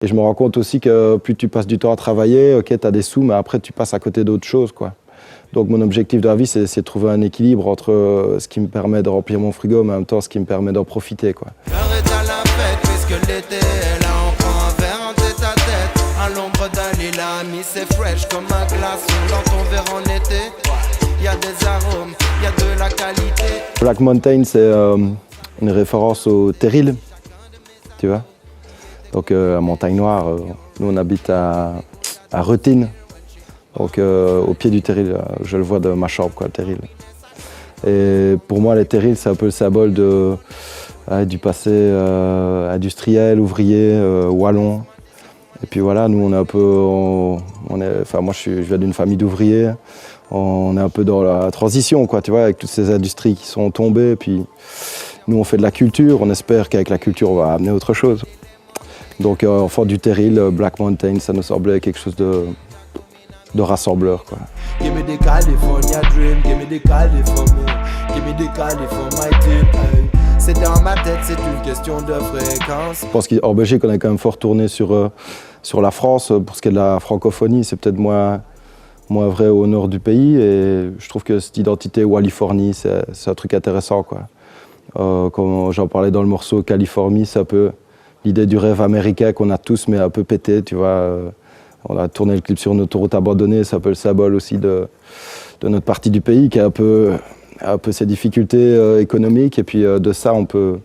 Et je me rends compte aussi que plus tu passes du temps à travailler, ok, tu as des sous, mais après tu passes à côté d'autres choses, quoi. Donc mon objectif de la vie, c'est de trouver un équilibre entre ce qui me permet de remplir mon frigo, mais en même temps ce qui me permet d'en profiter, quoi. Black Mountain, c'est une référence au terril, tu vois. Donc à Montagne Noire, nous on habite à Ruthin, donc au pied du terril, je le vois de ma chambre, quoi, le terril. Et pour moi, les terrils, c'est un peu le symbole du passé industriel, ouvrier, wallon. Et puis voilà, nous on est un peu, moi je viens d'une famille d'ouvriers, on est un peu dans la transition, quoi, tu vois, avec toutes ces industries qui sont tombées. Et puis nous on fait de la culture, on espère qu'avec la culture on va amener autre chose. Donc enfant du terril, Black Mountain, ça nous semblait quelque chose de rassembleur, quoi. C'est dans ma tête, c'est une question de fréquence. Je pense qu'en Belgique, on est quand même fort tourné sur la France. Pour ce qui est de la francophonie, c'est peut-être moins vrai au nord du pays. Et je trouve que cette identité Wallifornie, c'est un truc intéressant, quoi. Comme j'en parlais dans le morceau Californie, c'est un peu l'idée du rêve américain qu'on a tous, mais un peu pété, tu vois. On a tourné le clip sur une autoroute abandonnée, c'est un peu le symbole aussi de notre partie du pays qui a un peu ses difficultés économiques. Et puis de ça, on peut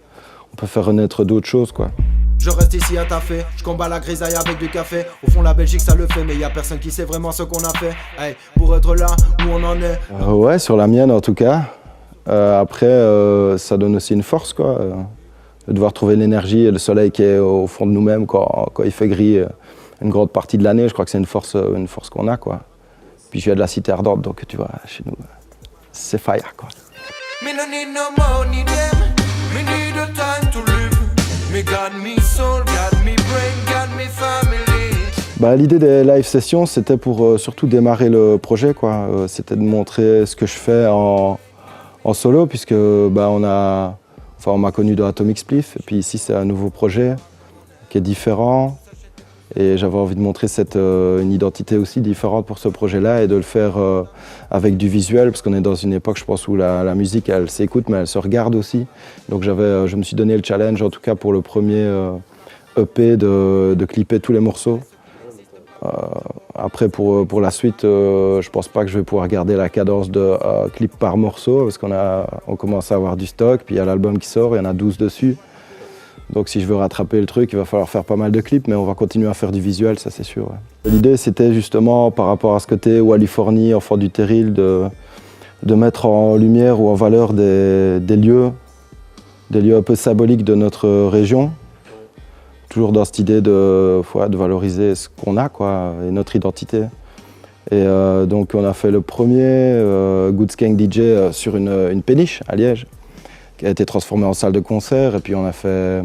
faire renaître d'autres choses, quoi. Je reste ici à taffer, je combats la grisaille avec du café. Au fond la Belgique ça le fait, mais y a personne qui sait vraiment ce qu'on a fait. Hey, pour être là où on en est. Ouais, sur la mienne en tout cas. Après, ça donne aussi une force, quoi. De devoir trouver l'énergie et le soleil qui est au fond de nous-mêmes quand il fait gris une grande partie de l'année. Je crois que c'est une force qu'on a, quoi. Puis je viens de la cité ardente, donc tu vois, chez nous, c'est fire, quoi. L'idée des live sessions, c'était pour surtout démarrer le projet, quoi. C'était de montrer ce que je fais en solo, puisque on m'a connu dans Atomic Spliff, et puis ici c'est un nouveau projet qui est différent. Et j'avais envie de montrer une identité aussi différente pour ce projet-là et de le faire avec du visuel, parce qu'on est dans une époque, je pense, où la musique, elle s'écoute, mais elle se regarde aussi. Donc je me suis donné le challenge, en tout cas pour le premier EP, de clipper tous les morceaux. Après, pour la suite, je pense pas que je vais pouvoir garder la cadence de clip par morceau, parce qu'on commence à avoir du stock, puis il y a l'album qui sort, il y en a 12 dessus. Donc si je veux rattraper le truc, il va falloir faire pas mal de clips, mais on va continuer à faire du visuel, ça c'est sûr. Ouais. L'idée c'était justement par rapport à ce côté Wallifornie, enfant du terril, de mettre en lumière ou en valeur des lieux un peu symboliques de notre région. Toujours dans cette idée de valoriser ce qu'on a, quoi, et notre identité. Et donc on a fait le premier Good Skank DJ sur une péniche à Liège, qui a été transformée en salle de concert. Et puis on a fait,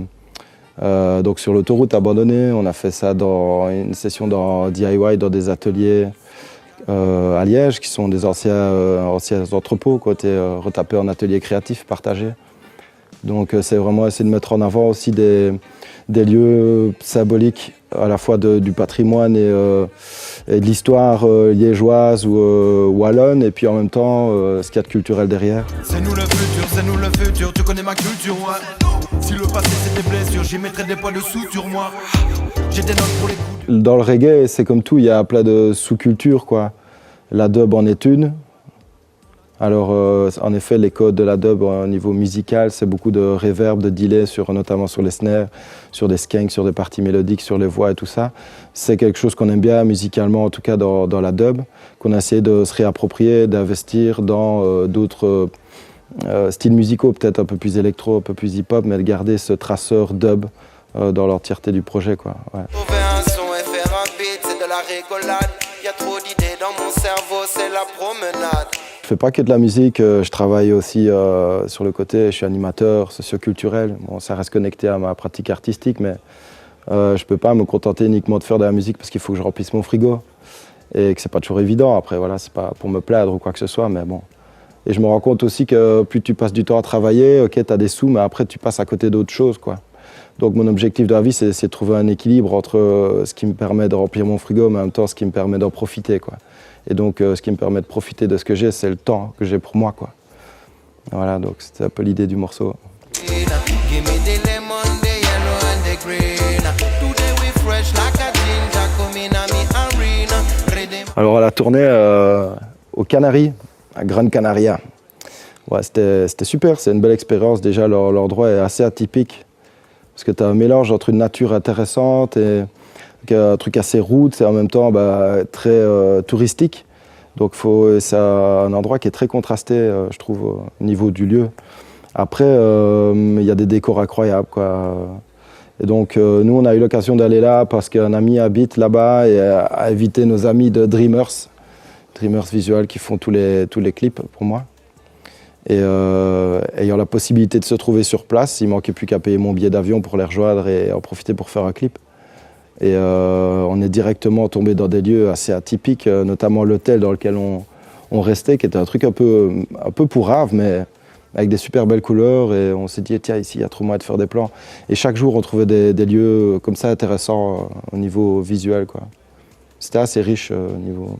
donc sur l'autoroute abandonnée, on a fait ça dans une session dans DIY, dans des ateliers à Liège, qui sont des anciens entrepôts qui ont été retapés en ateliers créatifs partagés. Donc c'est vraiment essayer de mettre en avant aussi des lieux symboliques à la fois du patrimoine et de l'histoire liégeoise ou wallonne, et puis en même temps ce qu'il y a de culturel derrière. C'est nous le futur, tu connais ma culture, ouais. Si le passé c'est des blessures, j'y mettrai des poids de suture, moi. J'ai des notes pour les coups. Dans le reggae, c'est comme tout, il y a plein de sous-cultures, quoi. La dub en est une. Alors, en effet, les codes de la dub au niveau musical, c'est beaucoup de reverb, de delay, notamment sur les snares, sur des skanks, sur des parties mélodiques, sur les voix et tout ça. C'est quelque chose qu'on aime bien musicalement, en tout cas dans la dub, qu'on a essayé de se réapproprier, d'investir dans d'autres styles musicaux, peut-être un peu plus électro, un peu plus hip-hop, mais de garder ce traceur dub dans l'entièreté du projet, quoi. Ouais. Trouver un son et faire un beat, c'est de la rigolade. Y a trop d'idées dans mon cerveau, c'est la promenade. Je fais pas que de la musique, je travaille aussi sur le côté, je suis animateur socioculturel. Bon, ça reste connecté à ma pratique artistique, mais je peux pas me contenter uniquement de faire de la musique parce qu'il faut que je remplisse mon frigo. Et que c'est pas toujours évident. Après, voilà, c'est pas pour me plaindre ou quoi que ce soit, mais bon. Et je me rends compte aussi que plus tu passes du temps à travailler, ok, tu as des sous, mais après tu passes à côté d'autres choses, quoi. Donc mon objectif de la vie, c'est de trouver un équilibre entre ce qui me permet de remplir mon frigo, mais en même temps ce qui me permet d'en profiter, quoi. Et donc ce qui me permet de profiter de ce que j'ai, c'est le temps que j'ai pour moi, quoi. Voilà, donc c'était un peu l'idée du morceau. Alors elle a tourné aux Canaries, à Gran Canaria. Ouais, c'était super, c'est une belle expérience. Déjà, l'endroit est assez atypique. Parce que tu as un mélange entre une nature intéressante et un truc assez roots et en même temps très touristique. Donc c'est un endroit qui est très contrasté, je trouve, au niveau du lieu. Après, il y a des décors incroyables, quoi. Et donc, nous, on a eu l'occasion d'aller là parce qu'un ami habite là-bas et a invité nos amis de Dreamers Visual qui font tous les clips pour moi. Et ayant la possibilité de se trouver sur place, il ne manquait plus qu'à payer mon billet d'avion pour les rejoindre et en profiter pour faire un clip. Et on est directement tombé dans des lieux assez atypiques, notamment l'hôtel dans lequel on restait, qui était un truc un peu pourrave, mais avec des super belles couleurs. Et on s'est dit, tiens, ici, il y a trop moyen de faire des plans. Et chaque jour, on trouvait des lieux comme ça intéressants au niveau visuel, quoi. C'était assez riche au niveau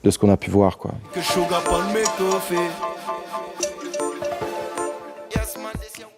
de ce qu'on a pu voir, quoi.